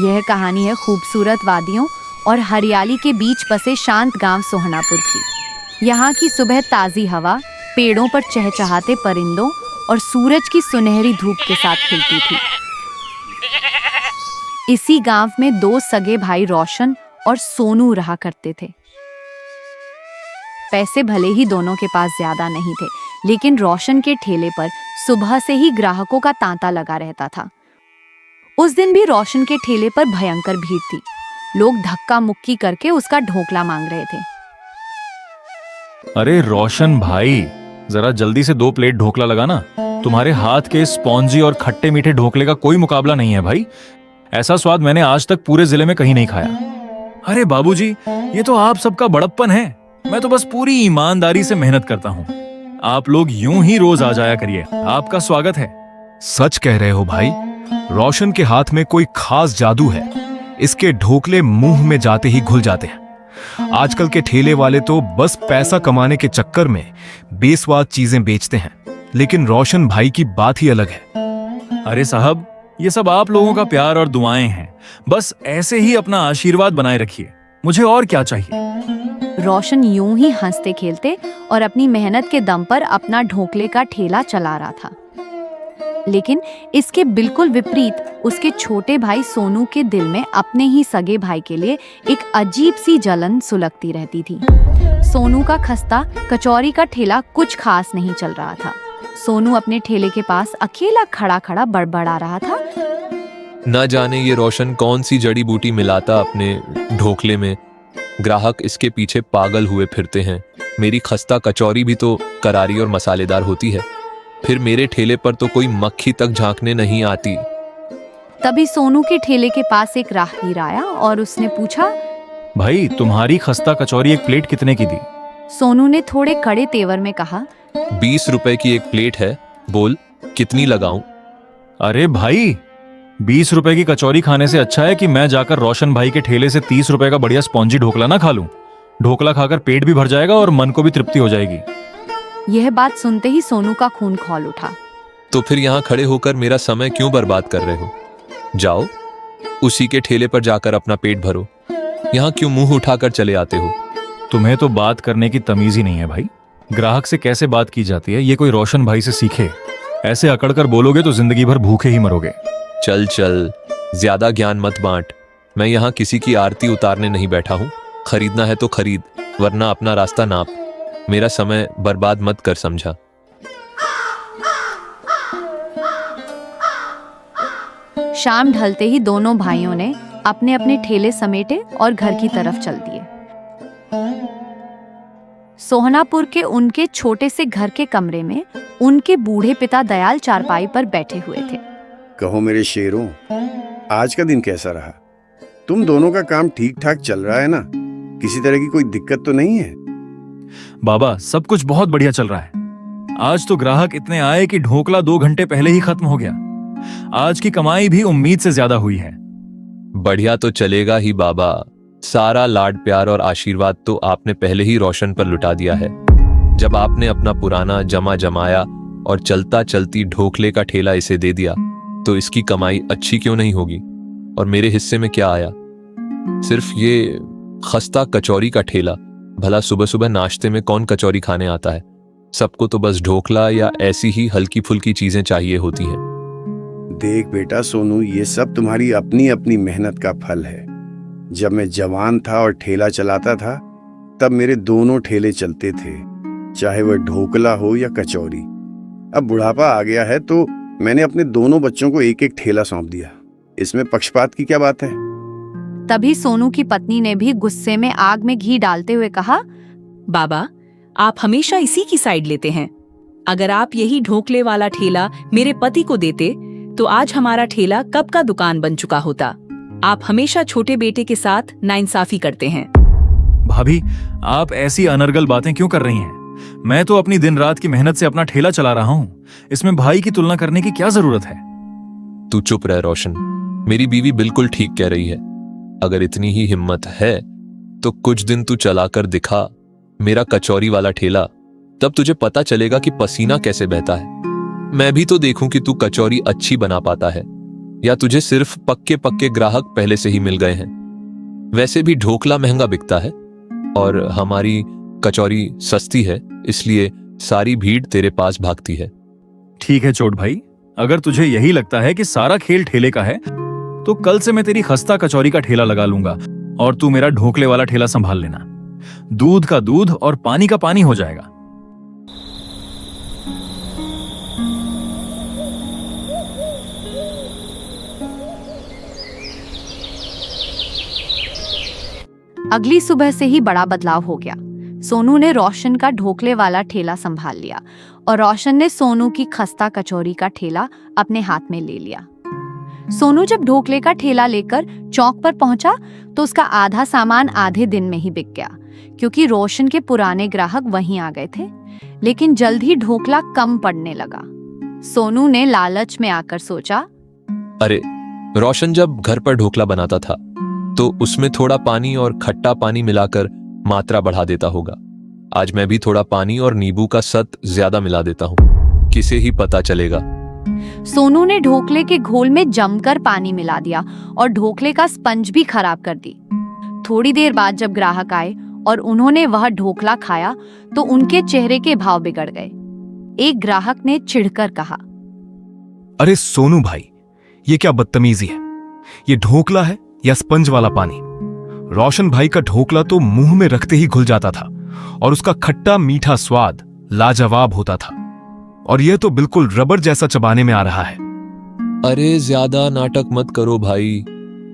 यह कहानी है खूबसूरत वादियों और हरियाली के बीच बसे शांत गांव सोहनापुर की। यहाँ की सुबह ताज़ी हवा, पेड़ों पर चहचहाते परिंदों और सूरज की सुनहरी धूप के साथ खिलती थी। इसी गांव में दो सगे भाई रोशन और सोनू रहा करते थे। पैसे भले ही दोनों के पास ज्यादा नहीं थे, लेकिन रोशन के ठेले पर सुबह से ही ग्राहकों का तांता लगा रहता था। उस दिन भी रोशन के ठेले पर भयंकर भीड़ थी। लोग धक्का मुक्की करके उसका ढोकला मांग रहे थे। अरे रोशन भाई, जरा जल्दी से 2 प्लेट ढोकला लगाना। तुम्हारे हाथ के स्पॉन्जी और खट्टे मीठे ढोकले का कोई मुकाबला नहीं है भाई। ऐसा स्वाद मैंने आज तक पूरे जिले में कहीं नहीं खाया। अरे बाबूजी, ये तो आप सबका बड़प्पन है। मैं तो बस पूरी ईमानदारी से मेहनत करता हूँ। आप लोग यूं ही रोज आ जाया करिए, आपका स्वागत है। सच कह रहे हो भाई, रोशन के हाथ में कोई खास जादू है। इसके ढोकले मुंह में जाते ही घुल जाते हैं। आजकल के ठेले वाले तो बस पैसा कमाने के चक्कर में बेस्वाद चीजें बेचते हैं, लेकिन रोशन भाई की बात ही अलग है। अरे साहब, ये सब आप लोगों का प्यार और दुआएं हैं। बस ऐसे ही अपना आशीर्वाद बनाए रखिए, मुझे और क्या चाहिए। रोशन यूं ही हंसते खेलते और अपनी मेहनत के दम पर अपना ढोकले का ठेला चला रहा था। लेकिन इसके बिल्कुल विपरीत उसके छोटे भाई सोनू के दिल में अपने ही सगे भाई के लिए एक अजीब सी जलन सुलगती रहती थी। सोनू का खस्ता कचौरी का ठेला कुछ खास नहीं चल रहा था। सोनू अपने ठेले के पास अकेला खड़ा खड़ा बड़बड़ा रहा था। न जाने ये रोशन कौन सी जड़ी बूटी मिलाता अपने ढोकले में। ग्राहक इसके पीछे पागल हुए फिरते हैं। मेरी खस्ता कचौरी भी तो करारी और मसालेदार होती है, फिर मेरे ठेले पर तो कोई मक्खी तक झांकने नहीं आती। तभी सोनू के ठेले के पास एक राहगीर आया और उसने पूछा, भाई तुम्हारी खस्ता कचौरी एक प्लेट कितने की दी? सोनू ने थोड़े कड़े तेवर में कहा, 20 रुपए की एक प्लेट है, बोल कितनी लगाऊं? अरे भाई, 20 रुपए की कचौरी खाने से अच्छा है कि मैं जाकर रोशन भाई के ठेले से 30 रुपए का बढ़िया स्पॉन्जी ढोकला ना खा लूं। ढोकला खाकर पेट भी भर जाएगा और मन को भी तृप्ति हो जाएगी। यह बात सुनते ही सोनू का खून खौल उठा। तो फिर यहाँ खड़े होकर मेरा समय क्यों बर्बाद कर रहे हो? जाओ उसी के ठेले पर जाकर अपना पेट भरो। यहाँ क्यों मुंह उठाकर चले आते हो? तुम्हें तो बात करने की तमीज ही नहीं है भाई। ग्राहक से कैसे बात की जाती है ये कोई रोशन भाई से सीखे। ऐसे अकड़ कर बोलोगे तो जिंदगी भर भूखे ही मरोगे। चल चल, ज्यादा ज्ञान मत बांट। मैं यहाँ किसी की आरती उतारने नहीं बैठा हूँ। खरीदना है तो खरीद, वरना अपना रास्ता नाप। मेरा समय बर्बाद मत कर, समझा? शाम ढलते ही दोनों भाइयों ने अपने अपने ठेले समेटे और घर की तरफ चल दिए। सोहनापुर के उनके छोटे से घर के कमरे में उनके बूढ़े पिता दयाल चारपाई पर बैठे हुए थे। कहो मेरे शेरों, आज का दिन कैसा रहा? तुम दोनों का काम ठीक ठाक चल रहा है ना? किसी तरह की कोई दिक्कत तो नहीं है? बाबा, सब कुछ बहुत बढ़िया चल रहा है। आज तो ग्राहक इतने आए कि ढोकला 2 घंटे पहले ही खत्म हो गया। आज की कमाई भी उम्मीद से ज्यादा हुई है। बढ़िया तो चलेगा ही बाबा। सारा लाड प्यार और आशीर्वाद तो आपने पहले ही रोशन पर लुटा दिया है। जब आपने अपना पुराना जमा जमाया और चलता चलती ढोकले का ठेला इसे दे दिया, तो इसकी कमाई अच्छी क्यों नहीं होगी? और मेरे हिस्से में क्या आया? सिर्फ ये खस्ता कचौरी का ठेला। भला सुबह सुबह नाश्ते में कौन कचौरी खाने आता है? सबको तो बस ढोकला या ऐसी ही हल्की फुल्की चीजें चाहिए होती हैं। देख बेटा सोनू, ये सब तुम्हारी अपनी अपनी मेहनत का फल है। जब मैं जवान था और ठेला चलाता था, तब मेरे दोनों ठेले चलते थे, चाहे वह ढोकला हो या कचौरी। अब बुढ़ापा आ गया है तो मैंने अपने दोनों बच्चों को एक एक ठेला सौंप दिया। इसमें पक्षपात की क्या बात है? तभी सोनू की पत्नी ने भी गुस्से में आग में घी डालते हुए कहा, बाबा, आप हमेशा इसी की साइड लेते हैं। अगर आप यही ढोकले वाला ठेला मेरे पति को देते तो आज हमारा ठेला कब का दुकान बन चुका होता। आप हमेशा छोटे बेटे के साथ नाइंसाफी करते हैं। भाभी, आप ऐसी अनर्गल बातें क्यों कर रही हैं? मैं तो अपनी दिन रात की मेहनत से अपना ठेला चला रहा हूँ। इसमें भाई की तुलना करने की क्या जरूरत है? तू चुप रह रोशन। मेरी बीवी बिल्कुल ठीक कह रही है। अगर इतनी ही हिम्मत है तो कुछ दिन तू चलाकर दिखा मेरा कचौरी वाला ठेला। तब तुझे पता चलेगा कि पसीना कैसे बहता है। मैं भी तो देखूं कि तू कचौरी अच्छी बना पाता है। या तुझे सिर्फ पक्के पक्के ग्राहक पहले से ही मिल गए हैं? वैसे भी ढोकला महंगा बिकता है और हमारी कचौरी सस्ती है, इसलिए सारी भीड़ तेरे पास भागती है। ठीक है चोट भाई, अगर तुझे यही लगता है कि सारा खेल ठेले का है तो कल से मैं तेरी खस्ता कचौरी का ठेला लगा लूंगा और तू मेरा ढोकले वाला ठेला संभाल लेना। दूध का दूध और पानी का पानी हो जाएगा। अगली सुबह से ही बड़ा बदलाव हो गया। सोनू ने रोशन का ढोकले वाला ठेला संभाल लिया और रोशन ने सोनू की खस्ता कचौरी का ठेला अपने हाथ में ले लिया। सोनू जब ढोकले का ठेला लेकर चौक पर पहुंचा तो उसका आधा सामान आधे दिन में ही बिक गया, क्योंकि रोशन के पुराने ग्राहक वहीं आ गए थे। लेकिन जल्द ही ढोकला कम पड़ने लगा। सोनू ने लालच में आकर सोचा, अरे, रोशन जब घर पर ढोकला बनाता था तो उसमें थोड़ा पानी और खट्टा पानी मिलाकर मात्रा बढ़ा देता होगा। आज मैं भी थोड़ा पानी और नींबू का सत ज्यादा मिला देता हूँ, किसे ही पता चलेगा। सोनू ने ढोकले के घोल में जमकर पानी मिला दिया और ढोकले का स्पंज भी खराब कर दी। थोड़ी देर बाद जब ग्राहक आए और उन्होंने वह ढोकला खाया तो उनके चेहरे के भाव बिगड़ गए। एक ग्राहक ने चिढ़कर कहा, अरे सोनू भाई, ये क्या बदतमीजी है? ये ढोकला है या स्पंज वाला पानी? रोशन भाई का ढोकला तो मुंह में रखते ही घुल जाता था और उसका खट्टा मीठा स्वाद लाजवाब होता था, और यह तो बिल्कुल रबर जैसा चबाने में आ रहा है। अरे ज्यादा नाटक मत करो भाई,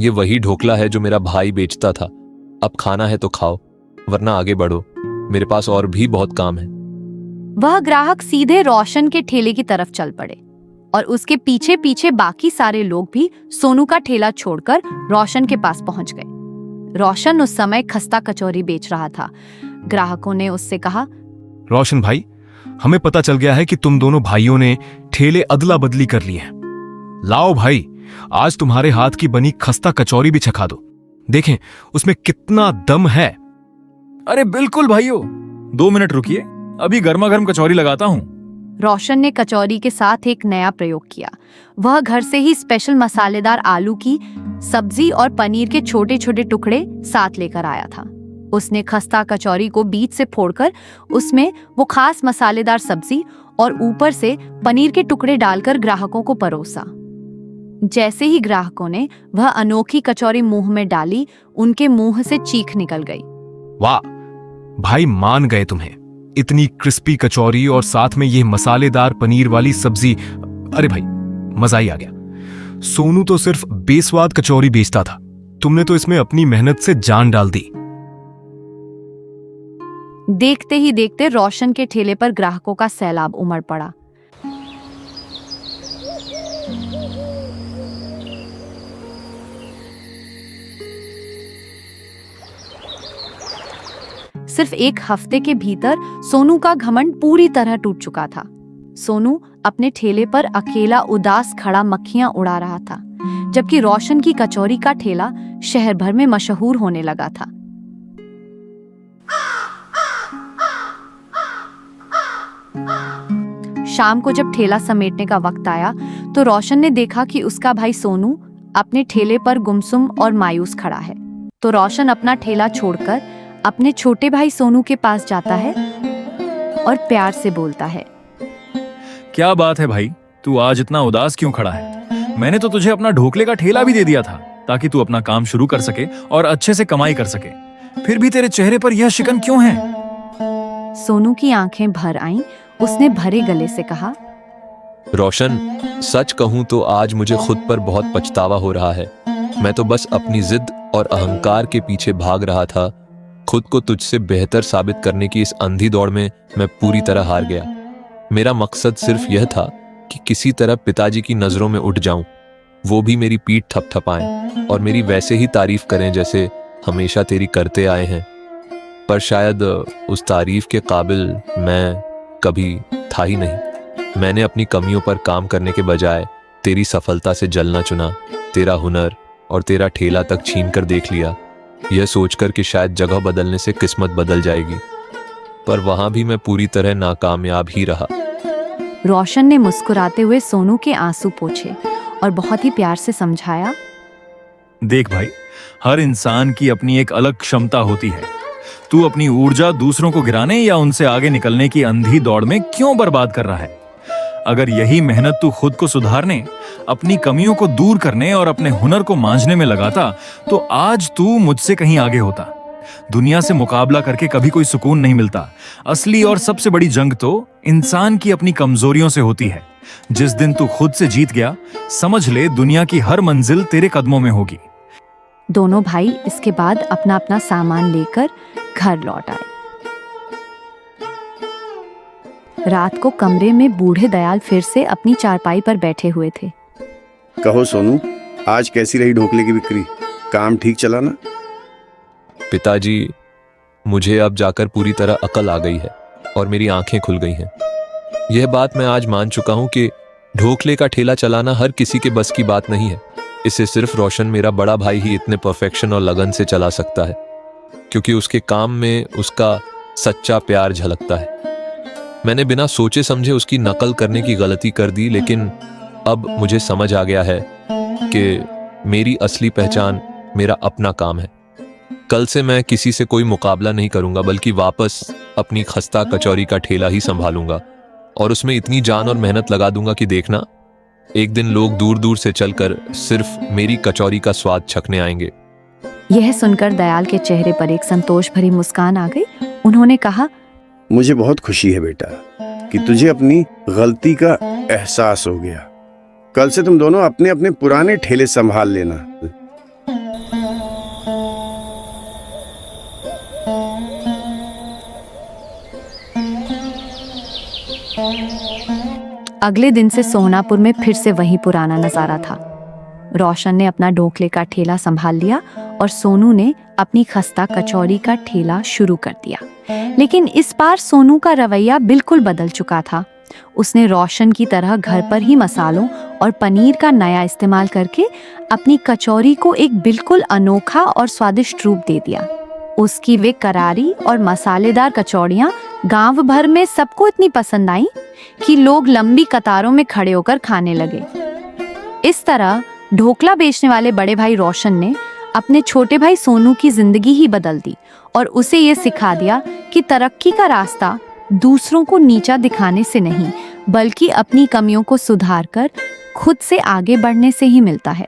ये वही ढोकला है जो मेरा भाई बेचता था। अब खाना है तो खाओ, वरना आगे बढ़ो, मेरे पास और भी बहुत काम है। वह ग्राहक सीधे रोशन के ठेले की तरफ चल पड़े और उसके पीछे पीछे बाकी सारे लोग भी सोनू का ठेला छोड़कर रोशन के पास पहुंच गए। रोशन उस समय खस्ता कचौरी बेच रहा था। ग्राहकों ने उससे कहा, रोशन भाई, हमें पता चल गया है कि तुम दोनों भाइयों ने ठेले अदला बदली कर लिए हैं। लाओ भाई, आज तुम्हारे हाथ की बनी खस्ता कचौरी भी चखा दो, देखें उसमें कितना दम है। अरे बिल्कुल भाइयों, 2 मिनट रुकिए, अभी गर्मा गर्म कचौरी लगाता हूँ। रोशन ने कचौरी के साथ एक नया प्रयोग किया। वह घर से ही स्पेशल मसालेदार आलू की सब्जी और पनीर के छोटे छोटे टुकड़े साथ लेकर आया था। उसने खस्ता कचौरी को बीच से फोड़कर उसमें वो खास मसालेदार सब्जी और ऊपर से पनीर के टुकड़े डालकर ग्राहकों को परोसा। जैसे ही ग्राहकों ने वह अनोखी कचौरी मुंह में डाली, उनके मुंह से चीख निकल गई। वाह भाई, मान गए तुम्हें। इतनी क्रिस्पी कचौरी और साथ में ये मसालेदार पनीर वाली सब्जी, अरे भाई मजा ही आ गया। सोनू तो सिर्फ बेस्वाद कचौरी बेचता था, तुमने तो इसमें अपनी मेहनत से जान डाल दी। देखते ही देखते रोशन के ठेले पर ग्राहकों का सैलाब उमड़ पड़ा। सिर्फ एक हफ्ते के भीतर सोनू का घमंड पूरी तरह टूट चुका था। सोनू अपने ठेले पर अकेला उदास खड़ा मक्खियां उड़ा रहा था, जबकि रोशन की कचौरी का ठेला शहर भर में मशहूर होने लगा था। शाम को जब ठेला समेटने का वक्त आया तो रोशन ने देखा कि उसका भाई सोनू अपने ठेले पर गुमसुम और मायूस खड़ा है। तो रोशन अपना ठेला छोड़कर अपने छोटे भाई सोनू के पास जाता है और प्यार से बोलता है, क्या बात है भाई, तू आज इतना उदास क्यों खड़ा है? मैंने तो तुझे अपना ढोकले का ठेला भी दे दिया था ताकि तू अपना काम शुरू कर सके और अच्छे से कमाई कर सके, फिर भी तेरे चेहरे पर यह शिकन क्यों है? सोनू की आंखें भर आईं। उसने भरे गले से कहा, रोशन, सच कहूं तो आज मुझे खुद पर बहुत पछतावा हो रहा है। मैं तो बस अपनी जिद और अहंकार के पीछे भाग रहा था। खुद को तुझसे बेहतर साबित करने की इस अंधी दौड़ में मैं पूरी तरह हार गया। मेरा मकसद सिर्फ यह था कि किसी तरह पिताजी की नजरों में उठ जाऊं, वो भी मेरी पीठ थपथपाएं और मेरी वैसे ही तारीफ करें जैसे हमेशा तेरी करते आए हैं। पर शायद उस तारीफ के काबिल मैं कभी था ही नहीं। मैंने अपनी कमियों पर काम करने के बजाय तेरी सफलता से जलना चुना। तेरा हुनर और तेरा ठेला तक छीन कर देख लिया, यह सोचकर कि शायद जगह बदलने से किस्मत बदल जाएगी, पर वहां भी मैं पूरी तरह नाकामयाब ही रहा। रोशन ने मुस्कुराते हुए सोनू के आंसू पोंछे और बहुत ही प्यार से समझाया। देख भाई, हर इंसान की अपनी एक अलग क्षमता होती है। तू अपनी ऊर्जा दूसरों को गिराने या उनसे आगे निकलने की अंधी दौड़ में क्यों बर्बाद कर रहा है? अगर यही मेहनत तू खुद को सुधारने, अपनी कमियों को दूर करने और अपने हुनर को मांझने में लगाता, तो आज तू मुझसे कहीं आगे होता। दुनिया से मुकाबला करके कभी कोई सुकून नहीं मिलता। असली और सबसे बड़ी जंग तो इंसान की अपनी कमजोरियों से होती है। जिस दिन तू खुद से जीत गया, समझ ले दुनिया की हर मंजिल तेरे कदमों में होगी। दोनों भाई इसके बाद अपना अपना सामान लेकर घर लौट आए। रात को कमरे में बूढ़े दयाल फिर से अपनी चारपाई पर बैठे हुए थे। कहो सोनू, आज कैसी रही ढोकले की बिक्री? काम ठीक चला ना? पिताजी, मुझे अब जाकर पूरी तरह अकल आ गई है और मेरी आंखें खुल गई हैं। यह बात मैं आज मान चुका हूं कि ढोकले का ठेला चलाना हर किसी के बस की बात नहीं है। इसे सिर्फ रोशन, मेरा बड़ा भाई, ही इतने परफेक्शन और लगन से चला सकता है, क्योंकि उसके काम में उसका सच्चा प्यार झलकता है। मैंने बिना सोचे समझे उसकी नकल करने की गलती कर दी, लेकिन अब मुझे समझ आ गया है कि मेरी असली पहचान मेरा अपना काम है। कल से मैं किसी से कोई मुकाबला नहीं करूंगा, बल्कि वापस अपनी खस्ता कचौरी का ठेला ही संभालूंगा और उसमें इतनी जान और मेहनत लगा दूंगा कि देखना, एक दिन लोग दूर दूर से चलकर सिर्फ मेरी कचौरी का स्वाद चखने आएंगे। यह सुनकर दयाल के चेहरे पर एक संतोष भरी मुस्कान आ गई। उन्होंने कहा, मुझे बहुत खुशी है बेटा कि तुझे अपनी गलती का एहसास हो गया। कल से तुम दोनों अपने अपने पुराने ठेले संभाल लेना। अगले दिन से सोहनापुर में फिर से वही पुराना नजारा था। रोशन ने अपना ढोकले का ठेला संभाल लिया और सोनू ने अपनी खस्ता कचौरी का ठेला शुरू कर दिया। लेकिन इस बार सोनू का रवैया बिल्कुल बदल चुका था। उसने रोशन की तरह घर पर ही मसालों और पनीर का नया इस्तेमाल करके अपनी कचौरी को एक बिल्कुल अनोखा और स्वादिष्ट रूप दे दिया। उसकी वे करारी और मसालेदार कचौड़ियाँ गांव भर में सबको इतनी पसंद आई कि लोग लंबी कतारों में खड़े होकर खाने लगे। इस तरह ढोकला बेचने वाले बड़े भाई रोशन ने अपने छोटे भाई सोनू की जिंदगी ही बदल दी और उसे ये सिखा दिया कि तरक्की का रास्ता दूसरों को नीचा दिखाने से नहीं, बल्कि अपनी कमियों को सुधार कर खुद से आगे बढ़ने से ही मिलता है।